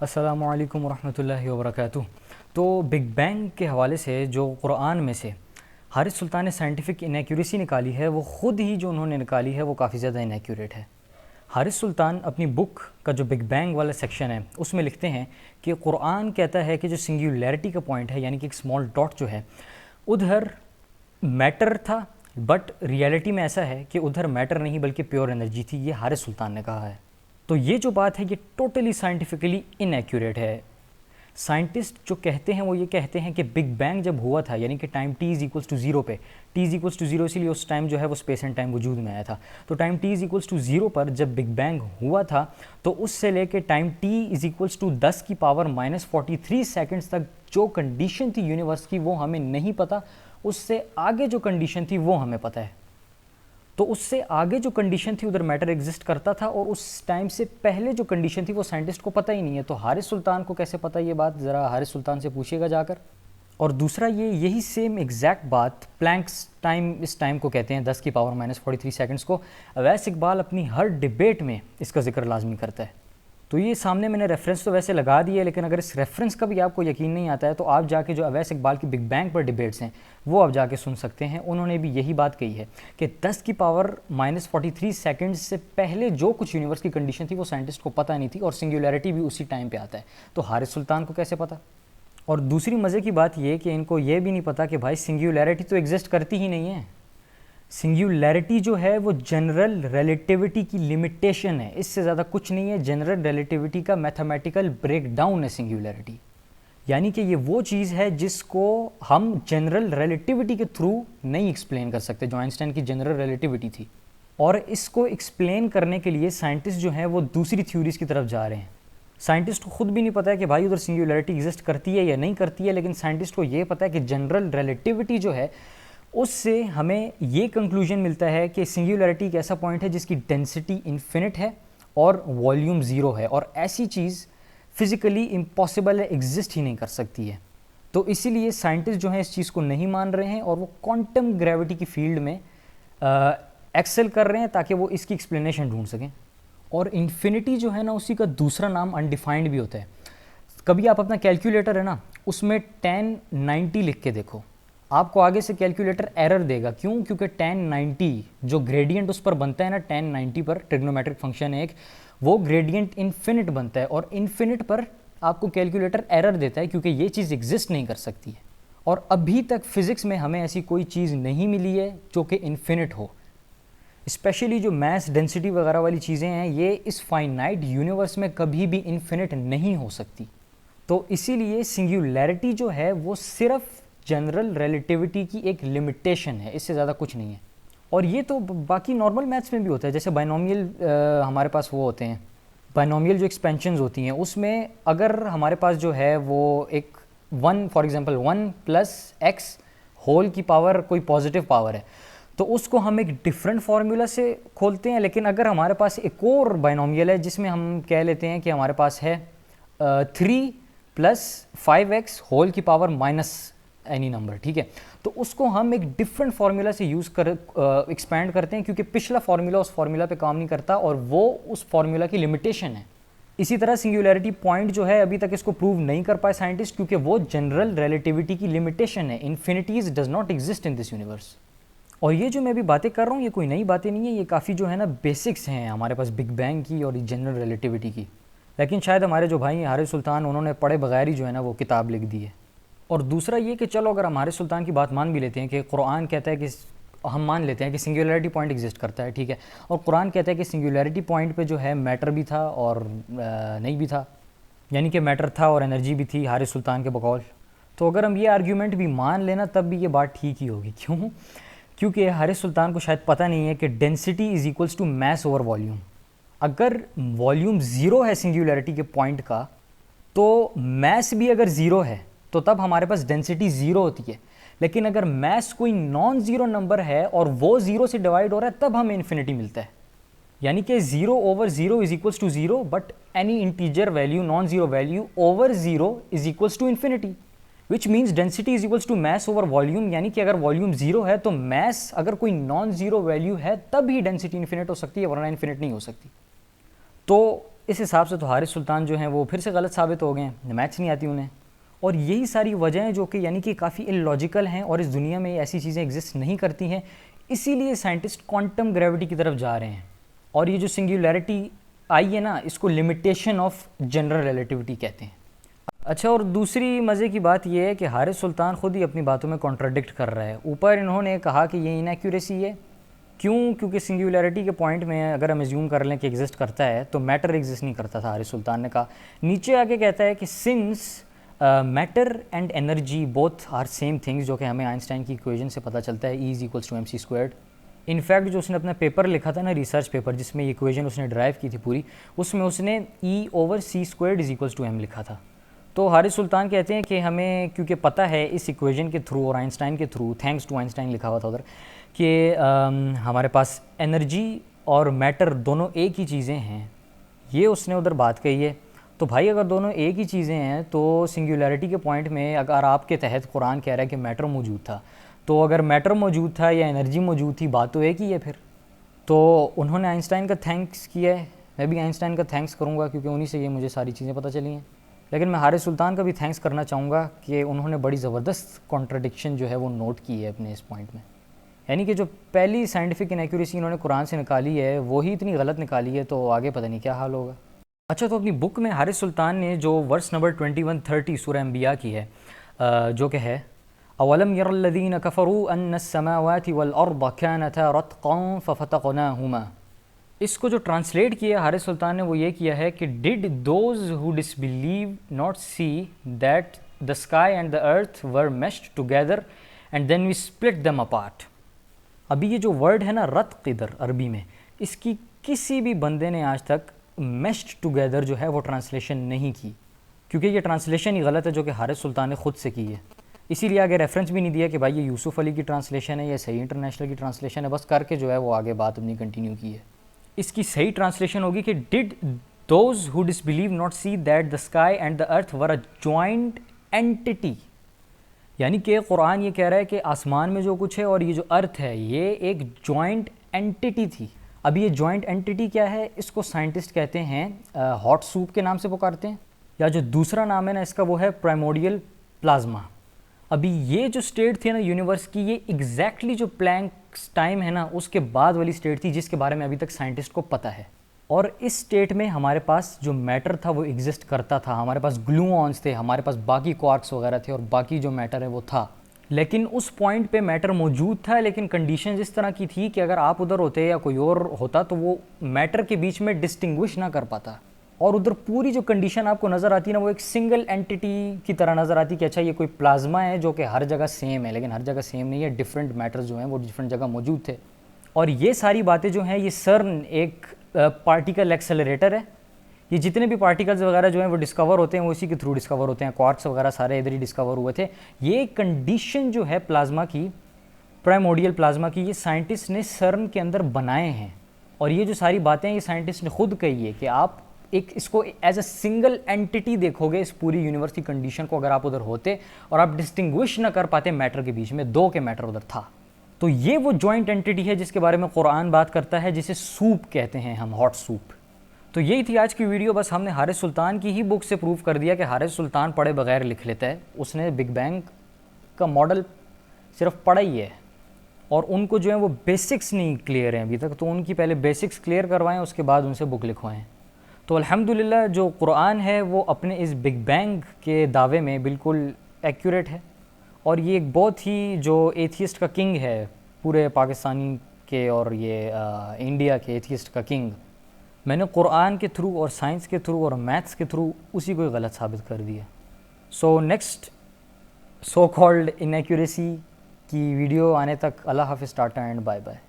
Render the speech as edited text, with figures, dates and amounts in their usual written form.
अस्सलामुअलैकुम वरहमतुल्लाहि वबरकातुह। तो बिग बैंग के हवाले से जो कुरान में से हारिस सुल्तान ने साइंटिफिक इनएक्यूरेसी निकाली है, वो ख़ुद ही जो उन्होंने निकाली है वो काफ़ी ज़्यादा इनएक्यूरेट है। हारिस सुल्तान अपनी बुक का जो बिग बैंग वाला सेक्शन है उसमें लिखते हैं कि कुरान कहता है कि जो सिंगुलैरिटी का पॉइंट है, यानी कि एक स्मॉल डॉट जो है, उधर मैटर था, बट रियलिटी में ऐसा है कि उधर मैटर नहीं बल्कि प्योर एनर्जी थी। ये हारिस सुल्तान ने कहा है। तो ये जो बात है ये टोटली साइंटिफिकली इनएक्यूरेट है। साइंटिस्ट जो कहते हैं वो ये कहते हैं कि बिग बैंग जब हुआ था, यानी कि time t is equals to zero पे, t is equals to zero इसीलिए उस टाइम जो है वो स्पेस एंड टाइम वजूद में आया था। तो time t is equals to zero पर जब बिग बैंग हुआ था तो उससे लेके time t is equals to 10 की पावर -43 सेकेंड्स तक जो कंडीशन थी यूनिवर्स की वो हमें नहीं पता। उससे आगे जो कंडीशन थी वो हमें पता है। तो उससे आगे जो कंडीशन थी उधर मैटर एग्जिस्ट करता था, और उस टाइम से पहले जो कंडीशन थी वो साइंटिस्ट को पता ही नहीं है। तो हारिस सुल्तान को कैसे पता ये बात, ज़रा हारिस सुल्तान से पूछिएगा जाकर। और दूसरा ये यही सेम एग्जैक्ट बात प्लैंक्स टाइम, इस टाइम को कहते हैं 10 की पावर -43 सेकंड्स को, अवैस इकबाल अपनी हर डिबेट में इसका जिक्र लाजमी करता है। तो ये सामने मैंने रेफरेंस तो वैसे लगा दिया है, लेकिन अगर इस रेफरेंस का भी आपको यकीन नहीं आता है तो आप जाके जो अवैस इकबाल की बिग बैंग पर डिबेट्स हैं वो आप जाके सुन सकते हैं। उन्होंने भी यही बात कही है कि 10 की पावर -43 सेकंड्स से पहले जो कुछ यूनिवर्स की कंडीशन थी वो साइंटिस्ट को पता नहीं थी, और सिंगुलैरिटी भी उसी टाइम पे आता है। तो हारिस सुल्तान को कैसे पता? और दूसरी मज़े की बात ये कि इनको ये भी नहीं पता कि भाई सिंगुलैरिटी तो एग्जिस्ट करती ही नहीं है। सिंगुलैरिटी जो है वो जनरल रिलेटिविटी की लिमिटेशन है, इससे ज़्यादा कुछ नहीं है। जनरल रिलेटिविटी का मैथमेटिकल ब्रेकडाउन है सिंगुलैरिटी, यानी कि ये वो चीज़ है जिसको हम जनरल रिलेटिविटी के थ्रू नहीं एक्सप्लेन कर सकते, जो आइंस्टाइन की जनरल रिलेटिविटी थी। और इसको एक्सप्लेन करने के लिए साइंटिस्ट जो हैं वो दूसरी थ्योरीज़ की तरफ जा रहे हैं। साइंटिस्ट को खुद भी नहीं पता है कि भाई उधर सिंगुलैरिटी एग्जिस्ट करती है या नहीं करती है, लेकिन साइंटिस्ट को ये पता है कि जनरल रिलेटिविटी जो है उससे हमें ये कंक्लूजन मिलता है कि सिंगुलैरिटी एक ऐसा पॉइंट है जिसकी डेंसिटी इन्फिनिट है और वॉल्यूम ज़ीरो है, और ऐसी चीज़ फिज़िकली इम्पॉसिबल है, एग्जिस्ट ही नहीं कर सकती है। तो इसीलिए साइंटिस्ट जो हैं इस चीज़ को नहीं मान रहे हैं और वो क्वांटम ग्रेविटी की फील्ड में एक्सेल कर रहे हैं ताकि वो इसकी एक्सप्लेनेशन ढूंढ सकें। और इन्फिनिटी जो है ना, उसी का दूसरा नाम अनडिफाइंड भी होता है। कभी आप अपना कैलकुलेटर है ना उसमें 1090 लिख के देखो, आपको आगे से कैलकुलेटर एरर देगा। क्यों? क्योंकि 1090 जो ग्रेडियंट उस पर बनता है ना, 1090 पर ट्रिग्नोमेट्रिक फंक्शन है एक, वो ग्रेडियंट इन्फिनिट बनता है, और इन्फिनिट पर आपको कैलकुलेटर एरर देता है क्योंकि ये चीज़ एग्जिस्ट नहीं कर सकती है। और अभी तक फिज़िक्स में हमें ऐसी कोई चीज़ नहीं मिली है जो कि इन्फिनिट हो। स्पेशली जो मैस डेंसिटी वगैरह वाली चीज़ें हैं, ये इस फाइनाइट यूनिवर्स में कभी भी इन्फिनिट नहीं हो सकती। तो इसीलिए सिंगुलैरिटी जो है वो सिर्फ जनरल रिलेटिविटी की एक लिमिटेशन है, इससे ज़्यादा कुछ नहीं है। और ये तो बाकी नॉर्मल मैथ्स में भी होता है, जैसे बाइनोमियल हमारे पास वो होते हैं, बाइनोमियल जो एक्सपेंशंस होती हैं उसमें अगर हमारे पास जो है वो एक 1 फॉर एग्जांपल 1 + x होल की पावर कोई पॉजिटिव पावर है, तो उसको हम एक डिफरेंट फार्मूला से खोलते हैं। लेकिन अगर हमारे पास एक और बाइनोमियल है जिसमें हम कह लेते हैं कि हमारे पास है 3 + 5x होल की पावर माइनस एनी नंबर, ठीक है, तो उसको हम एक डिफरेंट फार्मूला से यूज़ कर एक्सपैंड करते हैं, क्योंकि पिछला फार्मूला उस फार्मूला पे काम नहीं करता और वो उस फार्मूला की लिमिटेशन है। इसी तरह सिंगुलैरिटी पॉइंट जो है अभी तक इसको प्रूव नहीं कर पाए साइंटिस्ट, क्योंकि वो जनरल रिलेटिविटी की लिमिटेशन है। Infinities does not exist in this universe. और ये जो मैं अभी बातें कर रहा हूँ ये कोई नई बातें नहीं है, ये काफ़ी जो है ना बेसिक्स हैं हमारे पास बिग बैंग की और जनरल रिलेटिविटी की। लेकिन शायद हमारे जो भाई हारिस सुल्तान, उन्होंने पढ़े बगैर ही जो है ना वो किताब लिख दी है। और दूसरा ये कि चलो अगर हम हारिस सुल्तान की बात मान भी लेते हैं कि कुरान कहता है कि हम मान लेते हैं कि सिंगुलैरिटी पॉइंट एग्जिस्ट करता है, ठीक है, और कुरान कहता है कि सिंगुलैरिटी पॉइंट पे जो है मैटर भी था और नहीं भी था, यानी कि मैटर था और एनर्जी भी थी हारिस सुल्तान के बकौल। तो अगर हम ये आर्ग्यूमेंट भी मान लेना तब भी ये बात ठीक ही होगी। क्यों? क्योंकि हारिस सुल्तान को शायद पता नहीं है कि density is equals to mass over volume. अगर वॉल्यूम ज़ीरो है सिंगुलैरिटी के पॉइंट का, तो मैस भी अगर ज़ीरो है तो तब हमारे पास डेंसिटी ज़ीरो होती है। लेकिन अगर मैस कोई नॉन ज़ीरो नंबर है और वो ज़ीरो से डिवाइड हो रहा है तब हमें इन्फिनिटी मिलता है। यानी कि 0/0 is equals to 0, but any integer value, non zero value over 0 is equals to infinity, which means density is equals to mass over volume. यानी कि अगर वॉल्यूम 0 है तो मैस अगर कोई नॉन ज़ीरो वैल्यू है तब ही डेंसिटी इन्फिनिट हो सकती है, वरना इन्फिनिट नहीं हो सकती। तो इस हिसाब से तो हारिस सुल्तान जो हैं वो फिर से गलत साबित हो गए हैं, मैथ्स नहीं आती उन्हें। और यही सारी वजहें जो कि यानी कि काफ़ी इलॉजिकल हैं और इस दुनिया में ऐसी चीज़ें एग्जिस्ट नहीं करती हैं, इसीलिए साइंटिस्ट क्वांटम ग्रेविटी की तरफ जा रहे हैं। और ये जो सिंगुलैरिटी आई है ना, इसको लिमिटेशन ऑफ जनरल रिलेटिविटी कहते हैं। अच्छा, और दूसरी मज़े की बात यह है कि हारिस सुल्तान ख़ुद ही अपनी बातों में कॉन्ट्राडिक्ट कर रहा है। ऊपर इन्होंने कहा कि ये इनएक्यूरेसी है, क्यों? क्योंकि सिंगुलैरिटी के पॉइंट में अगर हम एज्यूम कर लें कि एग्जिस्ट करता है तो मैटर एग्जिस्ट नहीं करता था, हारिस सुल्तान ने कहा। नीचे आके कहता है कि since matter and energy both are same things, जो कि हमें आइंस्टाइन की इक्वेशन से पता चलता है, E = mc²। इनफैक्ट जो उसने अपना पेपर लिखा था ना, रिसर्च पेपर, जिसमें ये इक्वेशन उसने ड्राइव की थी पूरी, उसमें उसने E/c² = m लिखा था। तो हारिस सुल्तान कहते हैं कि हमें क्योंकि पता है इस इक्वेशन के थ्रू और आइंस्टाइन के थ्रू, थैंक्स टू आइंस्टाइन लिखा हुआ था उधर, कि हमारे पास एनर्जी और मैटर दोनों एक ही चीज़ें हैं, ये उसने उधर बात कही है। तो भाई अगर दोनों एक ही चीज़ें हैं तो सिंगुलैरिटी के पॉइंट में अगर आपके तहत कुरान कह रहा है कि मैटर मौजूद था, तो अगर मैटर मौजूद था या एनर्जी मौजूद थी, बात तो एक ही है फिर। तो उन्होंने आइंस्टाइन का थैंक्स किया है, मैं भी आइंस्टाइन का थैंक्स करूँगा क्योंकि उन्हीं से ये मुझे सारी चीज़ें पता चली हैं। लेकिन मैं हारिस सुल्तान का भी थैंक्स करना चाहूँगा कि उन्होंने बड़ी ज़बरदस्त कॉन्ट्रडिक्शन जो है वो नोट की है अपने इस पॉइंट में। यानी कि जो पहली साइंटिफिक इनएक्यूरेसी इन्होंने कुरान से निकाली है वही इतनी गलत निकाली है, तो आगे पता नहीं क्या हाल होगा। अच्छा, तो अपनी बुक में हारिस सुल्तान ने जो वर्स नंबर 2130 सूरह अंबिया की है, जो कि है अवलम यरल्लज़ीन कफ़रू अन्नस्समावाति वल अर्द कानता रत्क़न फ़फ़तक़नाहुमा, इसको जो ट्रांसलेट किया हारिस सुल्तान ने वो ये किया है कि did those who disbelieve not see that the sky and the earth were meshed together and then we split them apart. अभी ये जो वर्ड है ना रत्क़ इधर अरबी में, इसकी किसी भी बंदे ने आज तक मेश्ड टुगेदर जो है वो ट्रांसलेशन नहीं की, क्योंकि ये ट्रांसलेशन ही गलत है जो कि हारिस सुल्तान ने ख़ुद से की है। इसीलिए आगे रेफरेंस भी नहीं दिया कि भाई ये यूसुफ अली की ट्रांसलेशन है या सही इंटरनेशनल की ट्रांसलेशन है, बस करके जो है वो आगे बात अपनी कंटिन्यू की है। इसकी सही ट्रांसलेशन होगी कि did those who disbelieve not see that the sky and the earth were a joint entity, यानी कि कुरान ये कह रहा है कि आसमान में जो कुछ है और ये जो अर्थ है ये एक जॉइंट एंटिटी थी। अभी ये जॉइंट एंटिटी क्या है, इसको साइंटिस्ट कहते हैं हॉट सूप के नाम से पुकारते हैं, या जो दूसरा नाम है ना इसका वो है प्राइमोर्डियल प्लाज्मा। अभी ये जो स्टेट थी ना यूनिवर्स की, ये एग्जैक्टली जो प्लैंक्स टाइम है ना उसके बाद वाली स्टेट थी जिसके बारे में अभी तक साइंटिस्ट को पता है। और इस स्टेट में हमारे पास जो मैटर था वो एग्जिस्ट करता था, हमारे पास ग्लूऑन्स थे, हमारे पास बाकी क्वार्क्स वगैरह थे और बाकी जो मैटर है वो था। लेकिन उस पॉइंट पे मैटर मौजूद था, लेकिन कंडीशन इस तरह की थी कि अगर आप उधर होते या कोई और होता तो वो मैटर के बीच में डिस्टिंग्विश ना कर पाता। और उधर पूरी जो कंडीशन आपको नज़र आती है ना वो एक सिंगल एंटिटी की तरह नज़र आती कि अच्छा ये कोई प्लाज्मा है जो कि हर जगह सेम है, लेकिन हर जगह सेम नहीं है, डिफरेंट मैटर्स जो हैं वो डिफरेंट जगह मौजूद थे। और ये सारी बातें जो हैं, ये सर्न एक पार्टिकल एक्सेलरेटर है, ये जितने भी पार्टिकल्स वगैरह जो हैं वो डिस्कवर होते हैं वो इसी के थ्रू डिस्कवर होते हैं, क्वार्क्स वगैरह सारे इधर ही डिस्कवर हुए थे। ये कंडीशन जो है प्लाज्मा की, प्राइमोर्डियल प्लाज्मा की, ये साइंटिस्ट ने सर्न के अंदर बनाए हैं। और ये जो सारी बातें ये साइंटिस्ट ने खुद कही है कि आप एक इसको एज अ सिंगल एंटिटी देखोगे इस पूरी यूनिवर्स की कंडीशन को, अगर आप उधर होते और आप डिस्टिंग्विश ना कर पाते मैटर के बीच में, दो के मैटर उधर था। तो ये वो जॉइंट एंटिटी है जिसके बारे में कुरान बात करता है, जिसे सूप कहते हैं हम, हॉट सूप। तो यही थी आज की वीडियो। बस हमने हारिस सुल्तान की ही बुक से प्रूव कर दिया कि हारिस सुल्तान पढ़े बगैर लिख लेता है। उसने बिग बैंग का मॉडल सिर्फ पढ़ा ही है और उनको जो है वो बेसिक्स नहीं क्लियर हैं अभी तक, तो उनकी पहले बेसिक्स क्लियर करवाएं, उसके बाद उनसे बुक लिखवाएं। तो अल्हम्दुलिल्लाह जो कुरान है वो अपने इस बिग बैंग के दावे में बिल्कुल एक्यूरेट है। और ये एक बहुत ही जो एथियस्ट का किंग है पूरे पाकिस्तानी के और ये इंडिया के एथियस्ट का किंग, मैंने कुरान के थ्रू और साइंस के थ्रू और मैथ्स के थ्रू उसी को गलत साबित कर दिया। So next so called inaccuracy की वीडियो आने तक अल्लाह हाफ़िज़, टाटा एंड बाय बाय।